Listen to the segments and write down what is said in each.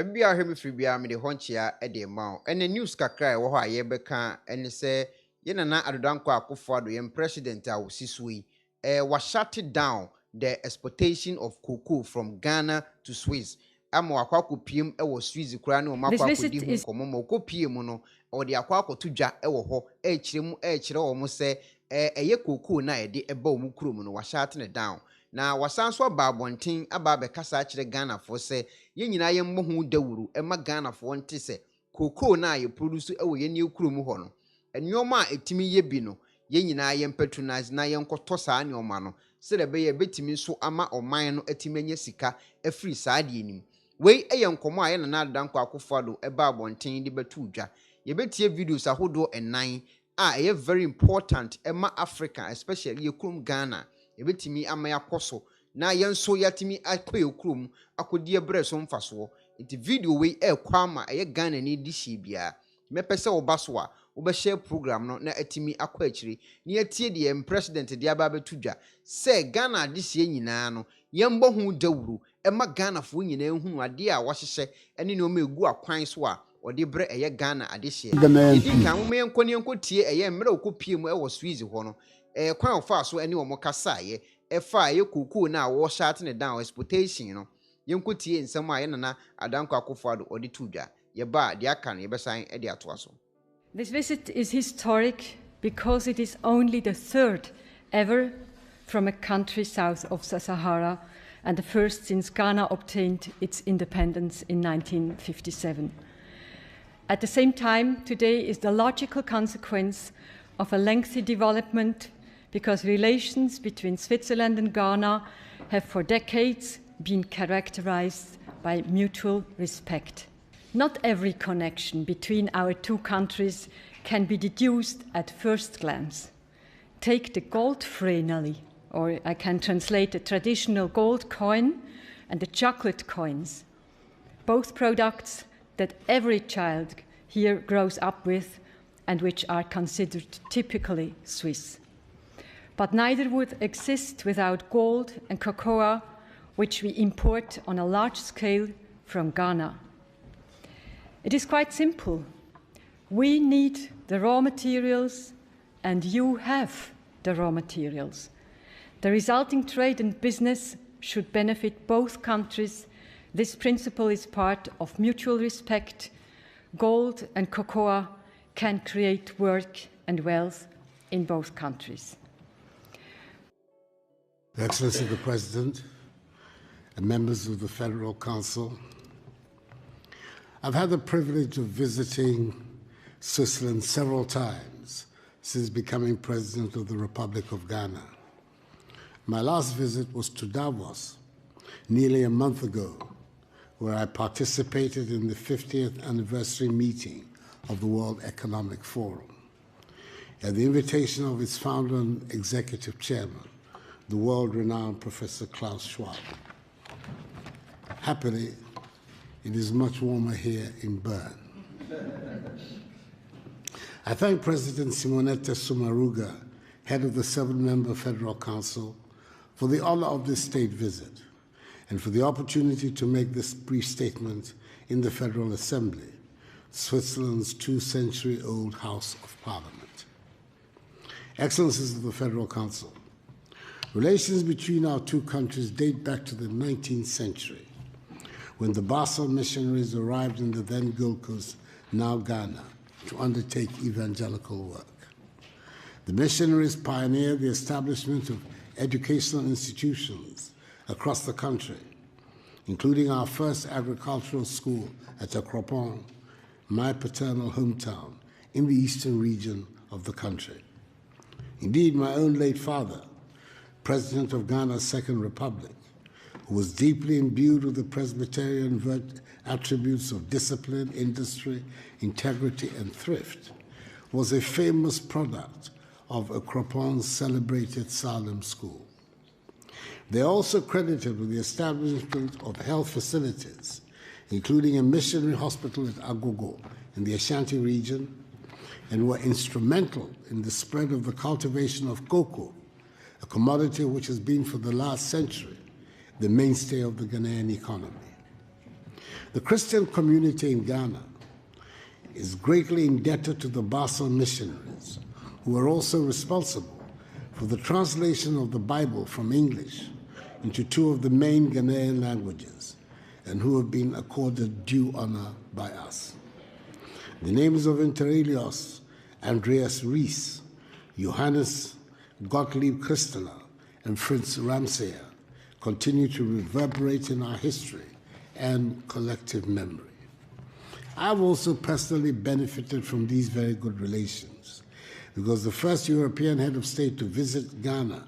Bia hemi free bia me de honchia e de ma and the news kakra e wo ho aye beka ene se ye nana adodanko Akufo-Addo ye president a wosisui was shut down the exportation of cocoa from Ghana to Swiss. Ama akwako piem e wo Swiss kura ne o makwako di hu nkomo ma ko piem no o de akwako to dwa e wo ho e kire wo mo se eye cocoa na e de e ba o mu kuro mu no was shut down. Na wasanso ba abonten aba be kasa kire Ghana fo se ye nyina ye mmohu dawuru e ma Ghana fo nte se cocoa na ye produce e wo ye ne kurom ho no enwoma a etimi ye bi no ye nyina ye patronize na ye nkoto saa neoma no se de be ye betimi so ama oman no etimi anya sika afiri saa de enim wei eye nkomo a ye na adanko Akufo-Addo e ba abonten de betu dwa ye betie videos ahodo enan a eye very important e ma Africa especially ye kurom Ghana ebetimi ama yakoso na yenso yatimi akwa ekrum akodi ebre so mfaso nti video we ekwa ma eye Ghana ni dishi bia mepese obaso a oba share program no na atimi akwa akiri ni atie de president de aba betudwa se Ghana dishi nyina no yembo hu dawuru ema Ghana fo nyina hu ade a wahyehye ene ne o ma egu akwan so a ode bre eye Ghana adehye edi kan mo yenkoni enkotie eye mre okopie mu e wo Swiss ho no kwan ofa so ene omo kasa ye efa ye kuku na wo shut ne down exportation no yenkotie nsem a ye nana adanko Akufo-Addo odi tudwa ye ba de aka no ye besan e de ato aso. This visit is historic because it is only the third ever from a country south of the Sahara and the first since Ghana obtained its independence in 1957. At the same time, today is the logical consequence of a lengthy development because relations between Switzerland and Ghana have for decades been characterized by mutual respect. Not every connection between our two countries can be deduced at first glance. Take the gold frenely, or I can translate the traditional gold coin and the chocolate coins, both products that every child here grows up with and which are considered typically Swiss. But neither would exist without gold and cocoa, which we import on a large scale from Ghana. It is quite simple. We need the raw materials, and you have the raw materials. The resulting trade and business should benefit both countries. This principle is part of mutual respect. Gold and cocoa can create work and wealth in both countries. Excellency the President and members of the Federal Council, I've had the privilege of visiting Switzerland several times since becoming President of the Republic of Ghana. My last visit was to Davos nearly a month ago, where I participated in the 50th anniversary meeting of the World Economic Forum. At the invitation of its founder and executive chairman, the world-renowned Professor Klaus Schwab. Happily, it is much warmer here in Bern. I thank President Simonetta Sommaruga, head of the 7-member Federal Council, for the honor of this state visit and for the opportunity to make this brief statement in the Federal Assembly, Switzerland's 2-century-old House of Parliament. Excellencies of the Federal Council, relations between our two countries date back to the 19th century, when the Basel missionaries arrived in the then Gold Coast, now Ghana, to undertake evangelical work. The missionaries pioneered the establishment of educational institutions across the country, including our first agricultural school at Acgyapong, my paternal hometown, in the eastern region of the country. Indeed, my own late father, President of Ghana's Second Republic, who was deeply imbued with the Presbyterian attributes of discipline, industry, integrity, and thrift, was a famous product of Acgyapong's celebrated Salem School. They are also credited with the establishment of health facilities, including a missionary hospital at Agyin in the Ashanti region, and were instrumental in the spread of the cultivation of cocoa, a commodity which has been for the last century the mainstay of the Ghanaian economy. The Christian community in Ghana is greatly indebted to the Basel missionaries, who are also responsible for the translation of the Bible from English into 2 of the main Ghanaian languages, and who have been accorded due honor by us. The names of Inter Elios, Andreas Ries, Johannes Gottlieb Christeler, and Fritz Ramsayer continue to reverberate in our history and collective memory. I've also personally benefited from these very good relations, because the first European head of state to visit Ghana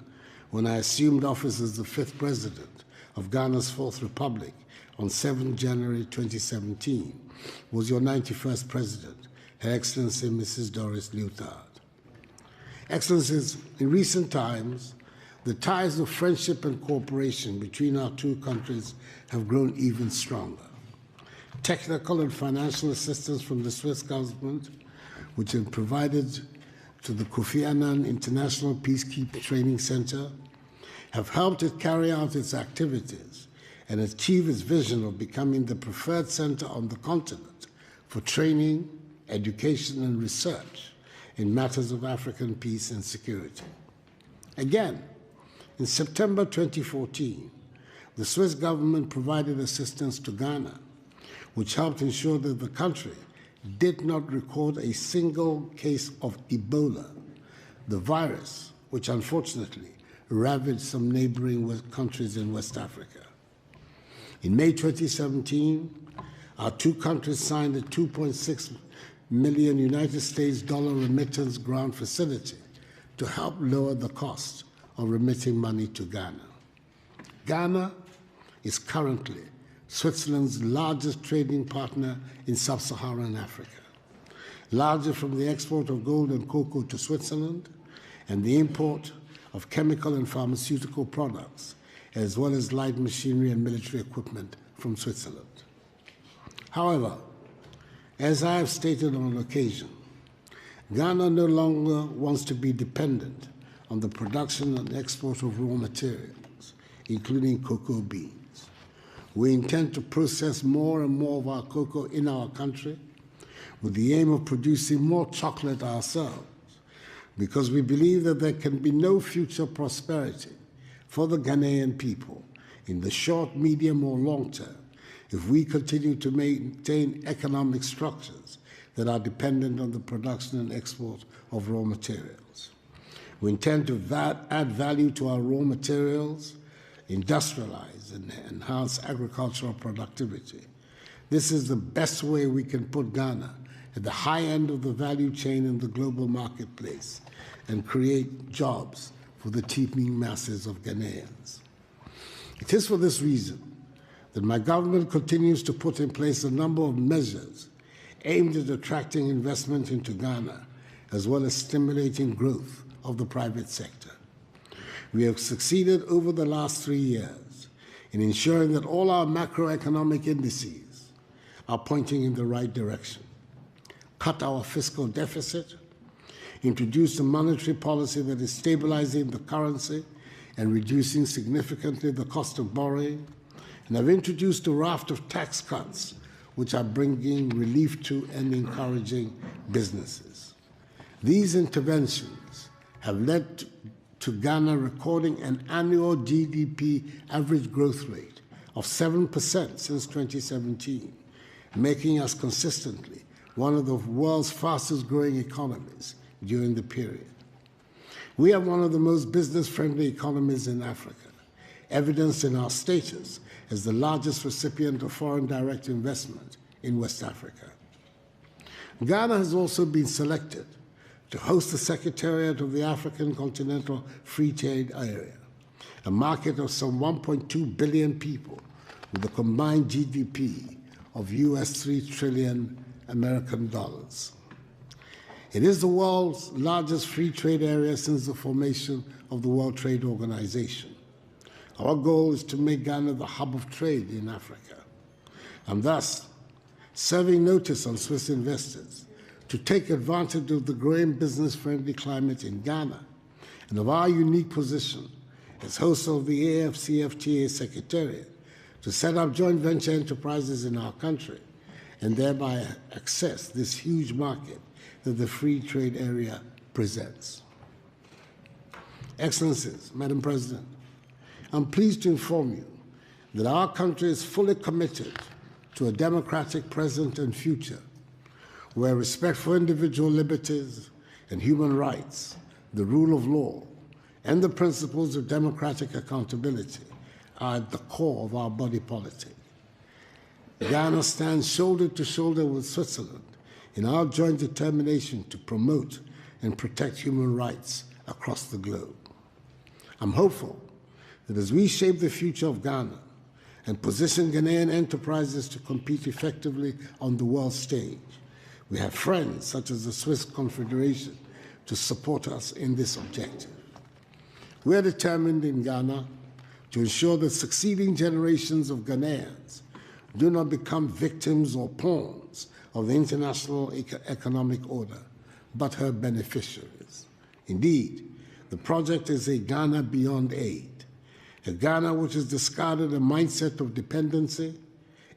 when I assumed office as the 5th president of Ghana's 4th Republic on 7 January 2017 was your 91st president, Her Excellency Mrs. Doris Leuthard. Excellencies, in recent times, the ties of friendship and cooperation between our 2 countries have grown even stronger. Technical and financial assistance from the Swiss government, which had provided to the Kofi Annan International Peacekeeping Training Center, have helped it carry out its activities and achieve its vision of becoming the preferred center on the continent for training, education, and research in matters of African peace and security. Again, in September 2014, the Swiss government provided assistance to Ghana, which helped ensure that the country did not record a single case of Ebola, the virus which unfortunately ravaged some neighboring countries in West Africa. In May 2017, our 2 countries signed a $2.6 million United States remittance grant facility to help lower the cost of remitting money to Ghana. Ghana is currently Switzerland's largest trading partner in sub-Saharan Africa, largely from the export of gold and cocoa to Switzerland and the import of chemical and pharmaceutical products, as well as light machinery and military equipment from Switzerland. However, as I have stated on occasion, Ghana no longer wants to be dependent on the production and export of raw materials, including cocoa beans. We intend to process more and more of our cocoa in our country with the aim of producing more chocolate ourselves, because we believe that there can be no future prosperity for the Ghanaian people in the short, medium, or long term if we continue to maintain economic structures that are dependent on the production and export of raw materials. We intend to add value to our raw materials, industrialize and enhance agricultural productivity. This is the best way we can put Ghana at the high end of the value chain in the global marketplace and create jobs for the teeming masses of Ghanaians. It is for this reason that my government continues to put in place a number of measures aimed at attracting investment into Ghana, as well as stimulating growth of the private sector. We have succeeded over the last 3 years in ensuring that all our macroeconomic indices are pointing in the right direction. Cut our fiscal deficit, introduced a monetary policy that is stabilizing the currency and reducing significantly the cost of borrowing, and have introduced a raft of tax cuts which are bringing relief to and encouraging businesses. These interventions have led to Ghana recording an annual GDP average growth rate of 7% since 2017, making us consistently one of the world's fastest growing economies during the period. We have one of the most business-friendly economies in Africa, evidenced in our status as the largest recipient of foreign direct investment in West Africa. Ghana has also been selected to host the Secretariat of the African Continental Free Trade Area, a market of some 1.2 billion people with a combined GDP of US $3 trillion American dollars. It is the world's largest free trade area since the formation of the World Trade Organization. Our goal is to make Ghana the hub of trade in Africa, and thus serving notice on Swiss investors to take advantage of the growing business-friendly climate in Ghana and of our unique position as host of the AFCFTA Secretariat to set up joint venture enterprises in our country and thereby access this huge market that the free trade area presents. Excellencies, Madam President, I'm pleased to inform you that our country is fully committed to a democratic present and future where respect for individual liberties and human rights, the rule of law, and the principles of democratic accountability are at the core of our body politic. Ghana stands shoulder to shoulder with Switzerland in our joint determination to promote and protect human rights across the globe. I'm hopeful that as we shape the future of Ghana and position Ghanaian enterprises to compete effectively on the world stage, we have friends such as the Swiss Confederation to support us in this objective. We are determined in Ghana to ensure that succeeding generations of Ghanaians do not become victims or pawns of the international economic order, but her beneficiaries. Indeed, the project is a Ghana beyond aid, a Ghana which has discarded a mindset of dependency,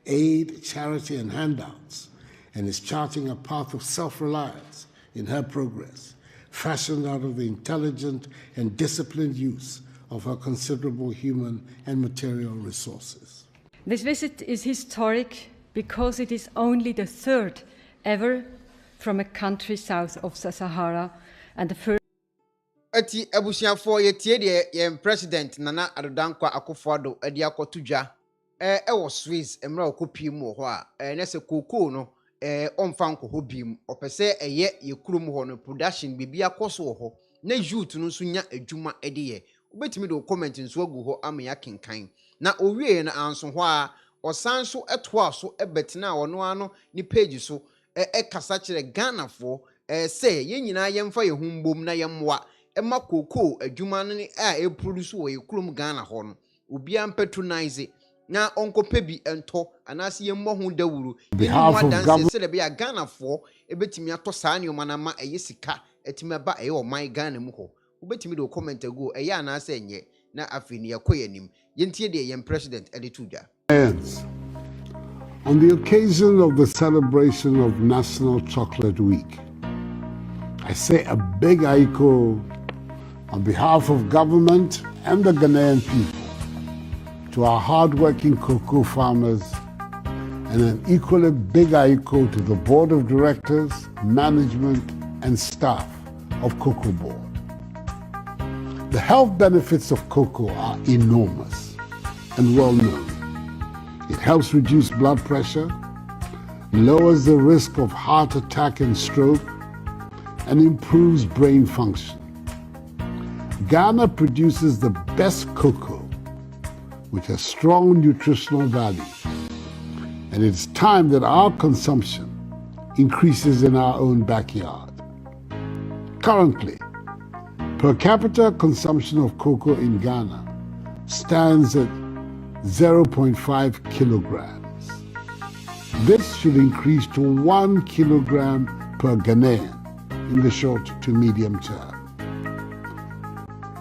aid, charity, and handouts, and is charting a path of self-reliance in her progress, fashioned out of the intelligent and disciplined use of her considerable human and material resources. This visit is historic because it is only the third ever from a country south of the Sahara and the first. Ati abusiafo yetie de yem president Nana Adodankwa Akufo-Addo adi akotudwa wo Swiss emra okopi mu ho a na se koko no omfa nko bim opese eye yekurum ho no production bibia koso ho na youth no so nya adwuma ediye obetimi do comment nso agu ho amya kenkan na owie na anso ho a osan so etoa so ebetena wono ano ni page so kasa kire Ghanafo say yenyina yemfa yehumbom na yemwa Emma koko adwuma no a produce wo yekurum Ghana ho no obia patronize na onko pebi ento anase yemmo ho dawuru behalf of government se be Ghana fo ebetimi ato saa ne oma na ma sika etimi ba o man Ghana mu ho obetimi do comment ago anase enye na afini yakoyanim yentie de yem president edituja. On the occasion of the celebration of National Chocolate Week, I say a big aiko on behalf of government and the Ghanaian people to our hard-working cocoa farmers, and an equally big aiko to the board of directors, management, and staff of Cocoa Board. The health benefits of cocoa are enormous and well known. It helps reduce blood pressure, lowers the risk of heart attack and stroke, and improves brain function. Ghana produces the best cocoa which has strong nutritional value, and it's time that our consumption increases in our own backyard. Currently, per capita consumption of cocoa in Ghana stands at 0.5 kilograms. This should increase to 1 kilogram per Ghanaian in the short to medium term.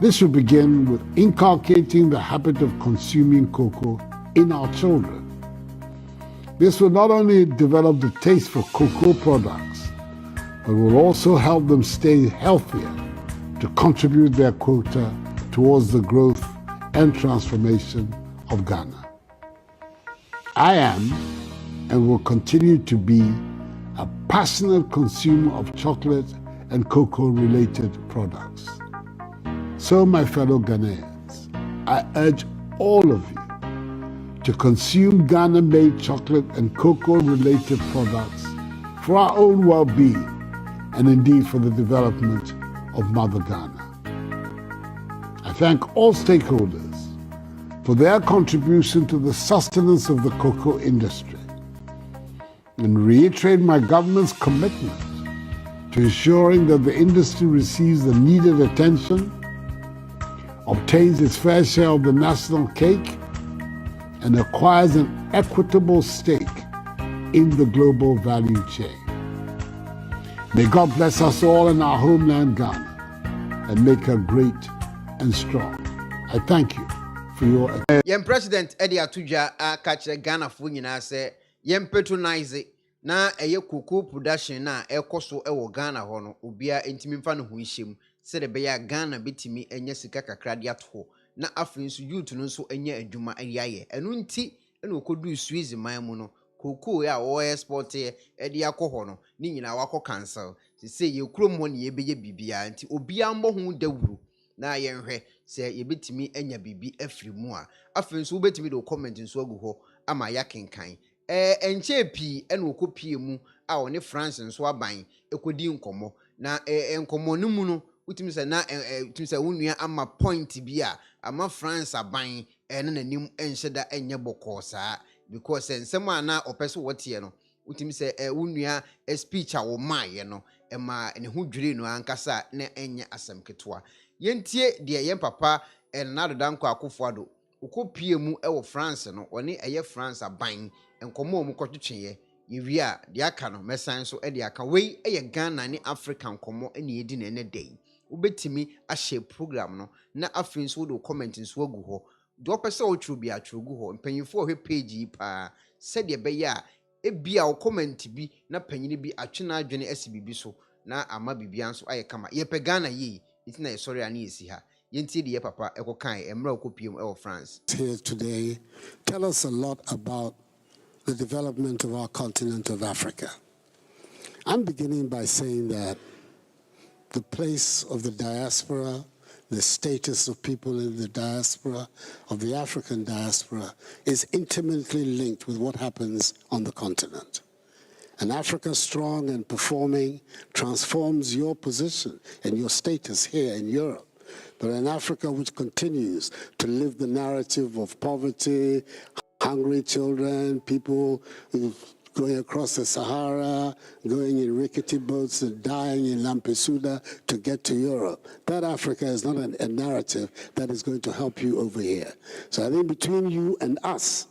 This should begin with inculcating the habit of consuming cocoa in our children. This will not only develop the taste for cocoa products, but will also help them stay healthier to contribute their quota towards the growth and transformation of Ghana. I am and will continue to be a passionate consumer of chocolate and cocoa-related products. So, my fellow Ghanaians, I urge all of you to consume Ghana-made chocolate and cocoa-related products for our own well-being and indeed for the development of Mother Ghana. I thank all stakeholders for their contribution to the sustenance of the cocoa industry and reiterate my government's commitment to ensuring that the industry receives the needed attention, obtains its fair share of the national cake, and acquires an equitable stake in the global value chain. May God bless us all in our homeland Ghana and make her great and strong. I thank you for your Yem President Eddie Atuja a catch Ghana for nyina say yem patronize na eye kuku production na ekoso ewo Ghana ho no obia entimi mfa no ho hyem se de be ya Ghana bitimi enye sika kakra de ato na afrin so youth no so enye adwuma ayaye enu nti ena okodu Swiss man mu no kuku ya wo export e de akoho no ni nyina wako cancel se ye krom ho ne ye beye bibia nti obia mbo ho dawuru na yenhwe se yebetimi enya bibi afiri mu a afiri so wobetimi do comment nso agu ho ama ya kenkan enche pi ena okopie mu a one France nso aban ekodi nkomo na enkomo no mu no utimi se na utimi se wonua ama point bi a ama France aban ena nanim enhyeda enye boko saa because ensem ana opese wote no utimi se wonua speech a wo maaye no ema ne ho dwire no ankasa na enye asem ketwa yentie de yen papa enado danko Akufo-Addo ukopie mu ewo France no one eye France aban enkomo mu kwotwetwe ye wi a de aka no mesan so de aka wei eye Ghana ne African komo ene edi na ene dey ubetimi ahye program no na afrin so do comment nso agu ho do pese o tru bi atru gu ho mpanyimfo ohwe page yi pa se de be ya ebia o comment bi na panyini bi atwena adwene asibibi so na ama bibia nso aye kama ye pe Ghana yi itina ye sorry ani esi ha yenti de ye papa ekokan emra okopiem e France here today tell us a lot about the development of our continent of Africa. I'm beginning by saying that the place of the diaspora, the status of people in the diaspora, of the African diaspora, is intimately linked with what happens on the continent. And Africa strong and performing transforms your position and your status here in Europe. But an Africa which continues to live the narrative of poverty, hungry children, people going across the Sahara, going in rickety boats and dying in Lampedusa to get to Europe. That Africa is not a narrative that is going to help you over here. So I think between you and us,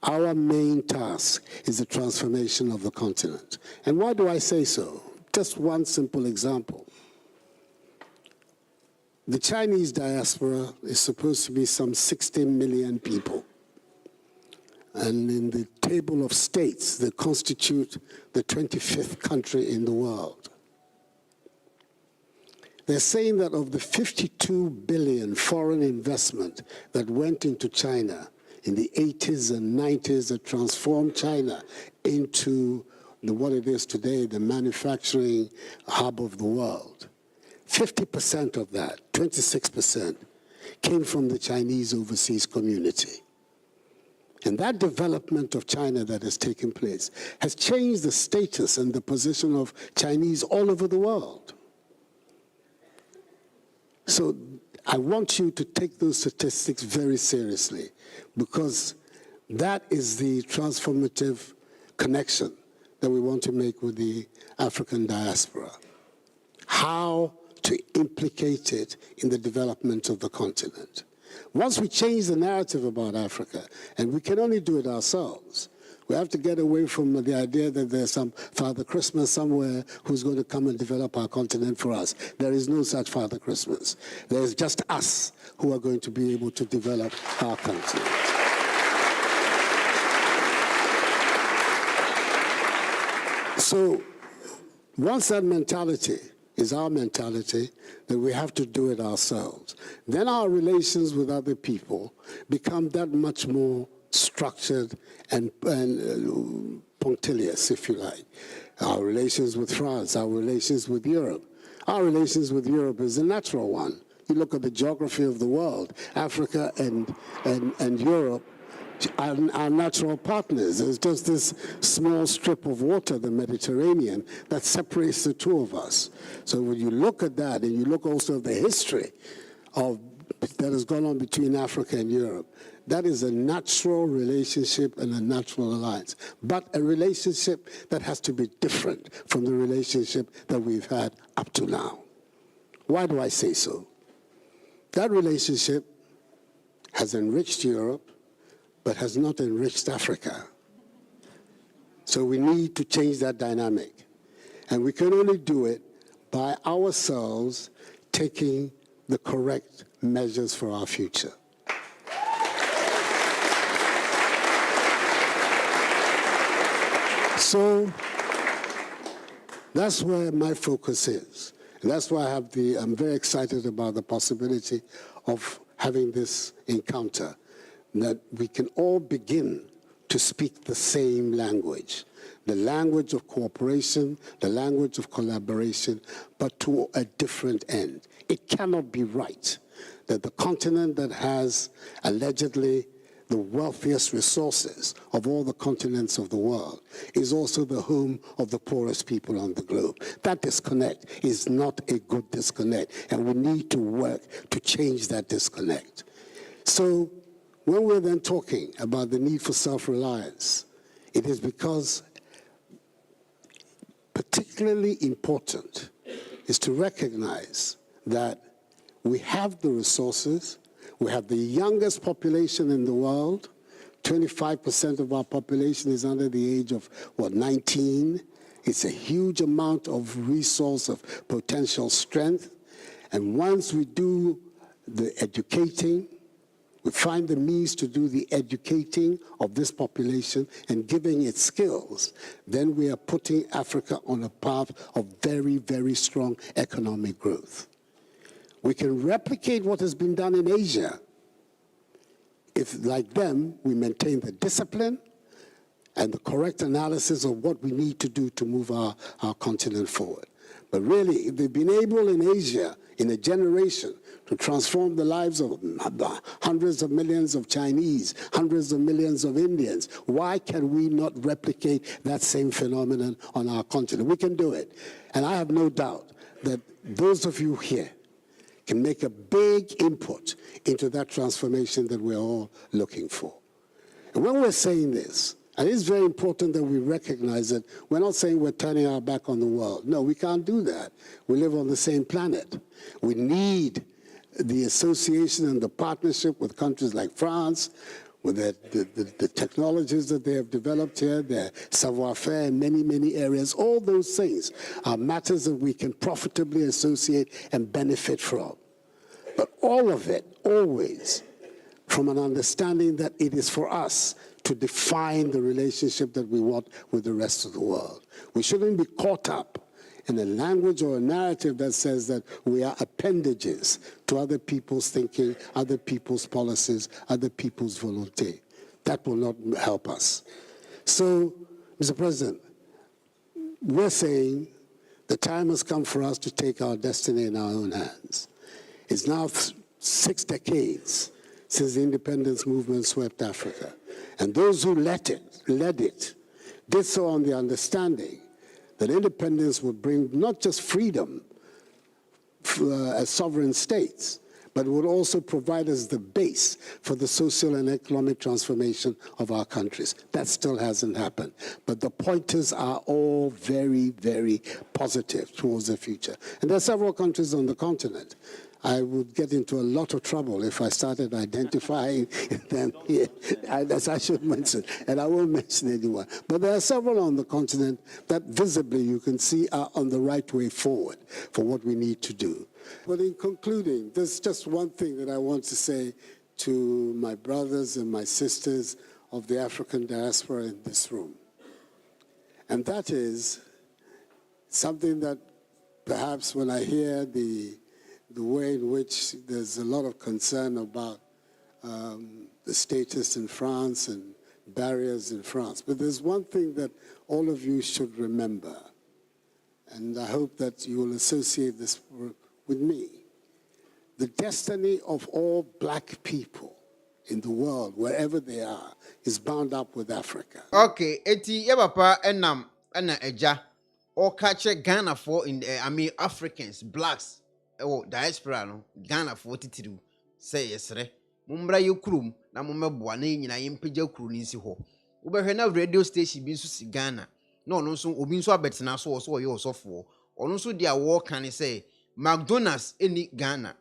our main task is the transformation of the continent. And why do I say so? Just one simple example. The Chinese diaspora is supposed to be some 60 million people. And in the table of states, they constitute the 25th country in the world. They're saying that of the 52 billion foreign investment that went into China in the 80s and 90s that transformed China into what it is today, the manufacturing hub of the world, 50% of that, 26%, came from the Chinese overseas community. And that development of China that has taken place has changed the status and the position of Chinese all over the world. So I want you to take those statistics very seriously, because that is the transformative connection that we want to make with the African diaspora. How to implicate it in the development of the continent. Once we change the narrative about Africa, and we can only do it ourselves, we have to get away from the idea that there's some Father Christmas somewhere who's going to come and develop our continent for us. There is no such Father Christmas. There's just us who are going to be able to develop our continent. So once that mentality is our mentality, that we have to do it ourselves, then our relations with other people become that much more structured and punctilious, if you like. Our relations with France, our relations with Europe. Our relations with Europe is a natural one. You look at the geography of the world, Africa and Europe are natural partners. There's just this small strip of water, the Mediterranean, that separates the two of us. So when you look at that, and you look also at the history that has gone on between Africa and Europe, that is a natural relationship and a natural alliance, but a relationship that has to be different from the relationship that we've had up to now. Why do I say so? That relationship has enriched Europe, but has not enriched Africa. So we need to change that dynamic. And we can only do it by ourselves taking the correct measures for our future. So that's where my focus is. And that's why I'm very excited about the possibility of having this encounter, that we can all begin to speak the same language, the language of cooperation, the language of collaboration, but to a different end. It cannot be right that the continent that has allegedly the wealthiest resources of all the continents of the world is also the home of the poorest people on the globe. That disconnect is not a good disconnect, and we need to work to change that disconnect. So when we're then talking about the need for self-reliance, it is because particularly important is to recognize that we have the resources. We have the youngest population in the world. 25% of our population is under the age of, 19? It's a huge amount of resource, of potential strength. And once we do the educating, we find the means to do the educating of this population and giving it skills, then we are putting Africa on a path of very, very strong economic growth. We can replicate what has been done in Asia if, like them, we maintain the discipline and the correct analysis of what we need to do to move our continent forward. But really, if they've been able in Asia in a generation to transform the lives of hundreds of millions of Chinese, hundreds of millions of Indians, why can we not replicate that same phenomenon on our continent? We can do it. And I have no doubt that those of you here can make a big input into that transformation that we're all looking for. And when we're saying this, and it's very important that we recognize that we're not saying we're turning our back on the world. No, we can't do that. We live on the same planet. We need the association and the partnership with countries like France, with the technologies that they have developed here, their savoir-faire in many, many areas. All those things are matters that we can profitably associate and benefit from. But all of it, always, from an understanding that it is for us to define the relationship that we want with the rest of the world. We shouldn't be caught up in a language or a narrative that says that we are appendages to other people's thinking, other people's policies, other people's volonté. That will not help us. So, Mr. President, we're saying the time has come for us to take our destiny in our own hands. It's now 6 decades since the independence movement swept Africa. And those who led it, did so on the understanding that independence would bring not just freedom as sovereign states, but would also provide us the base for the social and economic transformation of our countries. That still hasn't happened. But the pointers are all very, very positive towards the future. And there are several countries on the continent. I would get into a lot of trouble if I started identifying them here, as I should mention, and I won't mention anyone. But there are several on the continent that visibly you can see are on the right way forward for what we need to do. But in concluding, there's just one thing that I want to say to my brothers and my sisters of the African diaspora in this room. And that is something that perhaps when I hear the way in which there's a lot of concern about the status in France and barriers in France. But there's one thing that all of you should remember, and I hope that you will associate this with me. The destiny of all black people in the world, wherever they are, is bound up with Africa. Okay, eti yabapa enam ena eja or catch Ghana for Africans, blacks. Oh, diaspora no Ghana for titiru say yesre mumbra yekrum na mummeboa na nyina yempagya kru ni si ho ubehwe na radio station bi nso si Ghana na ono nso obi nso abetena so ye OSOFO ono nso dia wo kan say McDonald's eni Ghana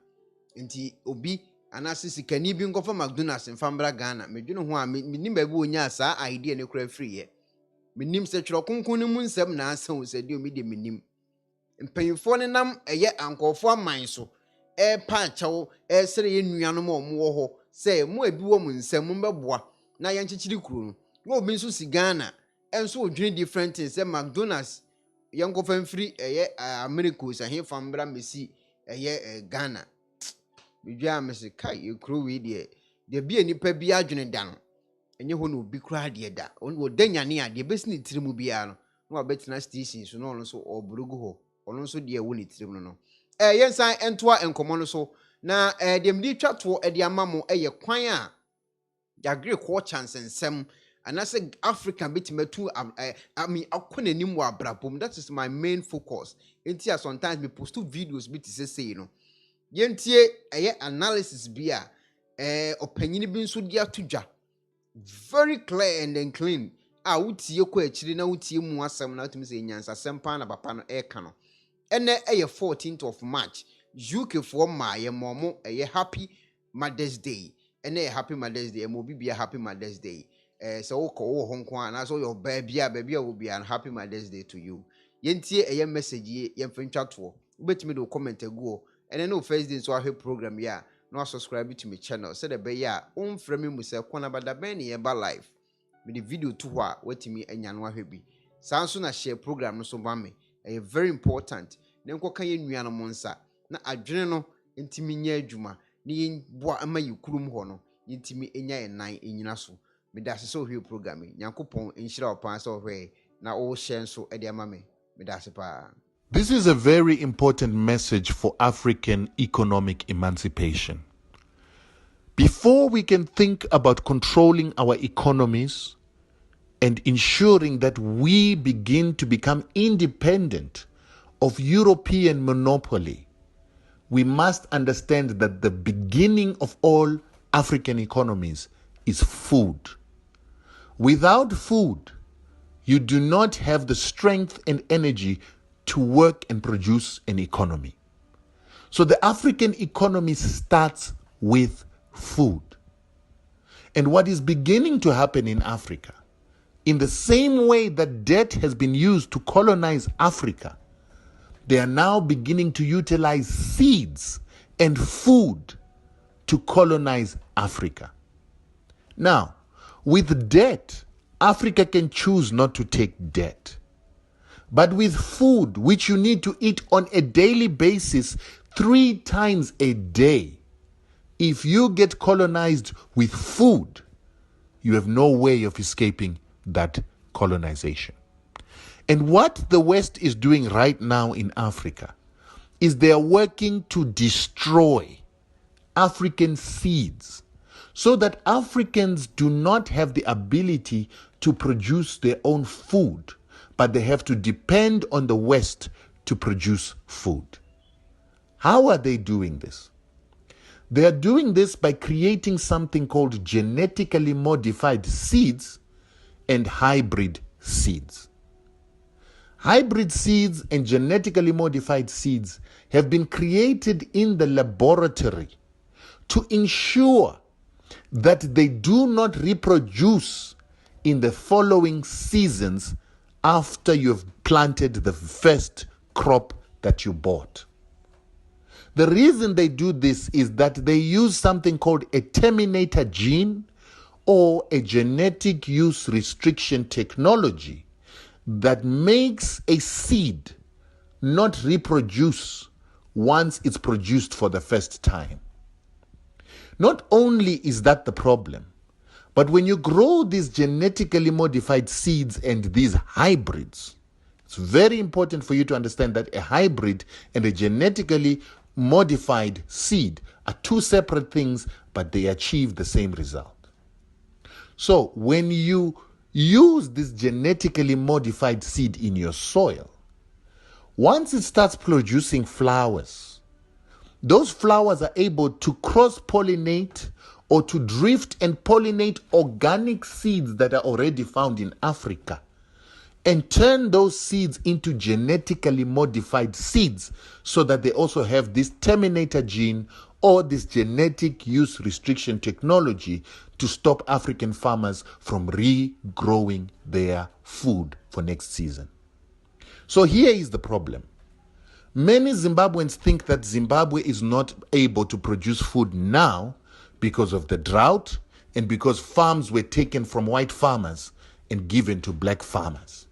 nti obi anase sikani bi nkofo McDonald's mfambra Ghana medwene ho a menim ba bi onya saa idea ne kura free ye menim se twero konkon mu nsem na asan se de omi de menim mpanyimfo ne nam eye ankofo aman so pa chawo sere ye nuanom omwo ho se mo abi wo mu nsem mbeboa na ye nkyekiri kuro no obi nso si Ghana and so doing different things. Say McDonald's, young go free America, so here from Bramisi, Ghana. Bidwa me se kai you crew we de be ani pa bia adwene da no enye ho no bi kra de da wo danyane a de besi ni tirimu bia no no betina station so no so obrugu ho ono so de wo ni tirimu no yensan entoa enkomo no so na de mdi twato de amamo ye kwan a agree ko chance nsem anase Africa betimatu akonanim wa brabom. That is my main focus. Enti sometimes me post videos bit say no yentie analysis bia opanyini bi nso dia tudwa very clear and clean wutie ko akiri na wutie mu asem na tumi se nyansa sempa na papa no eka no ene 14th of March UK for ma ye momo happy Mother's Day ene happy Mother's Day mo bibia happy Mother's Day so wo ko wo honko na so your baby a wo bia happy Mother's Day to you yentie message ye yemfantwa to ubetimi do comment aguo and then no first day so I have program yeah no subscribe to my channel so the be ya frame me say ekuonaba da ben ye ba live with the video to wa wetimi anya no ahwe bi sanso na share program no so ba me very important na nkoka ye nua no monsa na adwene no ntimi nya adwuma na ye boa ama yikurum ho no ntimi enya enan enyina so me da so hwe program nyankopon enhyira opan so hwe na o share so e de ama me da se pa. This is a very important message for African economic emancipation. Before we can think about controlling our economies and ensuring that we begin to become independent of European monopoly, we must understand that the beginning of all African economies is food. Without food, you do not have the strength and energy to work and produce an economy. So the African economy starts with food. And what is beginning to happen in Africa, in the same way that debt has been used to colonize Africa, they are now beginning to utilize seeds and food to colonize Africa. Now, with debt, Africa can choose not to take debt. But with food, which you need to eat on a daily basis 3 times a day, if you get colonized with food, you have no way of escaping that colonization. And what the West is doing right now in Africa is they are working to destroy African seeds so that Africans do not have the ability to produce their own food, but they have to depend on the West to produce food. How are they doing this? They are doing this by creating something called genetically modified seeds and hybrid seeds. Hybrid seeds and genetically modified seeds have been created in the laboratory to ensure that they do not reproduce in the following seasons after you've planted the first crop that you bought. The reason they do this is that they use something called a terminator gene or a genetic use restriction technology that makes a seed not reproduce once it's produced for the first time. Not only is that the problem, but when you grow these genetically modified seeds and these hybrids, it's very important for you to understand that a hybrid and a genetically modified seed are 2 separate things, but they achieve the same result. So when you use this genetically modified seed in your soil, once it starts producing flowers, those flowers are able to cross-pollinate or to drift and pollinate organic seeds that are already found in Africa and turn those seeds into genetically modified seeds so that they also have this terminator gene or this genetic use restriction technology to stop African farmers from regrowing their food for next season. So here is the problem. Many Zimbabweans think that Zimbabwe is not able to produce food now because of the drought and because farms were taken from white farmers and given to black farmers.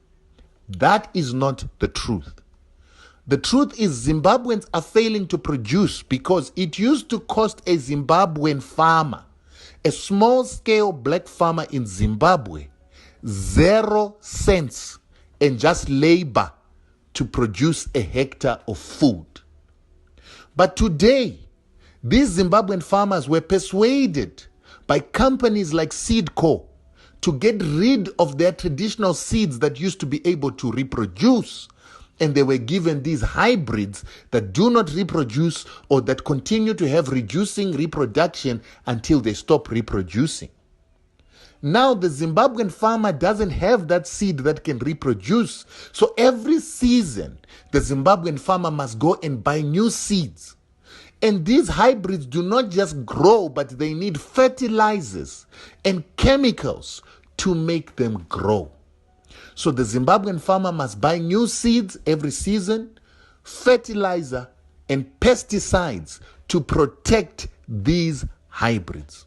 That is not the truth. The truth is Zimbabweans are failing to produce because it used to cost a Zimbabwean farmer, a small-scale black farmer in Zimbabwe, 0 cents and just labor to produce a hectare of food. But today, these Zimbabwean farmers were persuaded by companies like Seedco to get rid of their traditional seeds that used to be able to reproduce, and they were given these hybrids that do not reproduce or that continue to have reducing reproduction until they stop reproducing. Now the Zimbabwean farmer doesn't have that seed that can reproduce, so every season the Zimbabwean farmer must go and buy new seeds. And these hybrids do not just grow, but they need fertilizers and chemicals to make them grow. So the Zimbabwean farmer must buy new seeds every season, fertilizer and pesticides to protect these hybrids.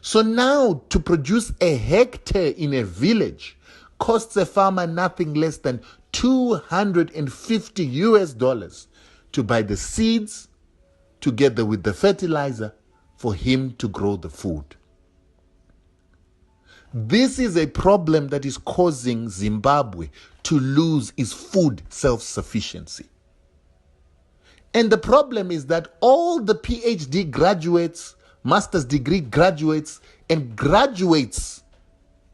So now to produce a hectare in a village costs a farmer nothing less than $250 to buy the seeds together with the fertilizer for him to grow the food. This is a problem that is causing Zimbabwe to lose its food self-sufficiency. And the problem is that all the PhD graduates, master's degree graduates, and graduates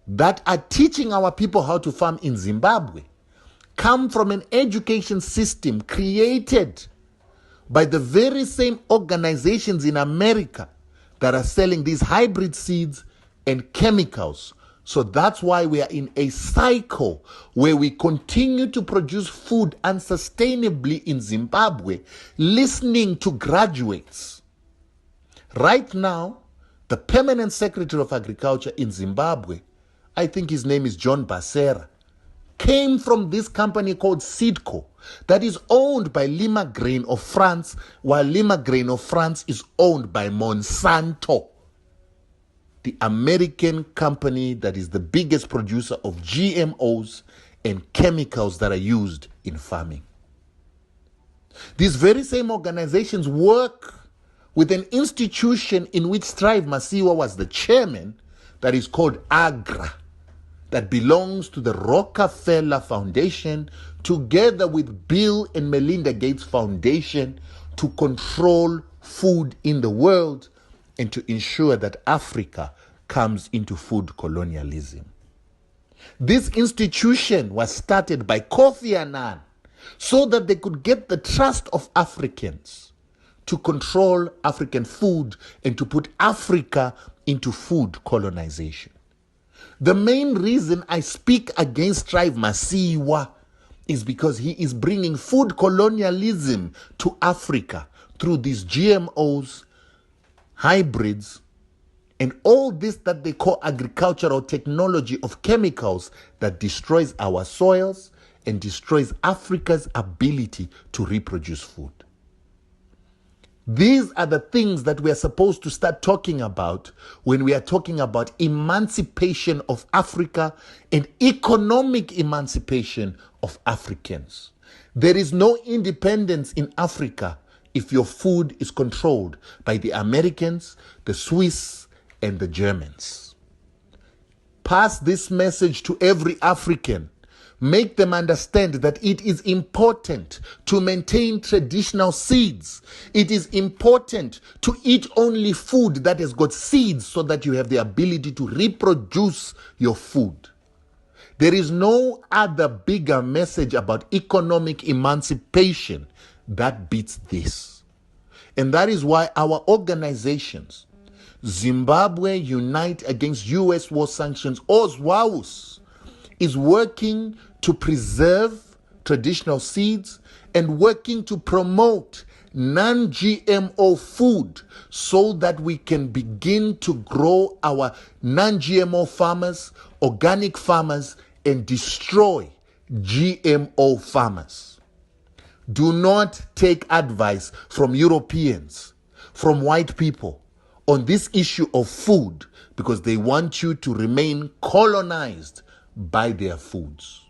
that are teaching our people how to farm in Zimbabwe come from an education system created by the very same organizations in America that are selling these hybrid seeds and chemicals. So that's why we are in a cycle where we continue to produce food unsustainably in Zimbabwe, listening to graduates. Right now, the permanent secretary of agriculture in Zimbabwe, I think his name is John Basera, came from this company called Seedco that is owned by Lima Grain of France, while Lima Grain of France is owned by Monsanto, the American company that is the biggest producer of GMOs and chemicals that are used in farming. These very same organizations work with an institution in which Strive Masiyiwa was the chairman that is called AGRA, that belongs to the Rockefeller Foundation together with Bill and Melinda Gates Foundation to control food in the world and to ensure that Africa comes into food colonialism. This institution was started by Kofi Annan so that they could get the trust of Africans to control African food and to put Africa into food colonization. The main reason I speak against Strive Masiyiwa is because he is bringing food colonialism to Africa through these GMOs, hybrids, and all this that they call agricultural technology of chemicals that destroys our soils and destroys Africa's ability to reproduce food. These are the things that we are supposed to start talking about when we are talking about emancipation of Africa and economic emancipation of Africans. There is no independence in Africa if your food is controlled by the Americans, the Swiss, and the Germans. Pass this message to every African. Make them understand that it is important to maintain traditional seeds. It is important to eat only food that has got seeds so that you have the ability to reproduce your food. There is no other bigger message about economic emancipation that beats this. And that is why our organizations, Zimbabwe Unite Against U.S. War Sanctions, OWUSU, is working to preserve traditional seeds and working to promote non-GMO food so that we can begin to grow our non-GMO farmers, organic farmers, and destroy GMO farmers. Do not take advice from Europeans, from white people on this issue of food because they want you to remain colonized buy their foods.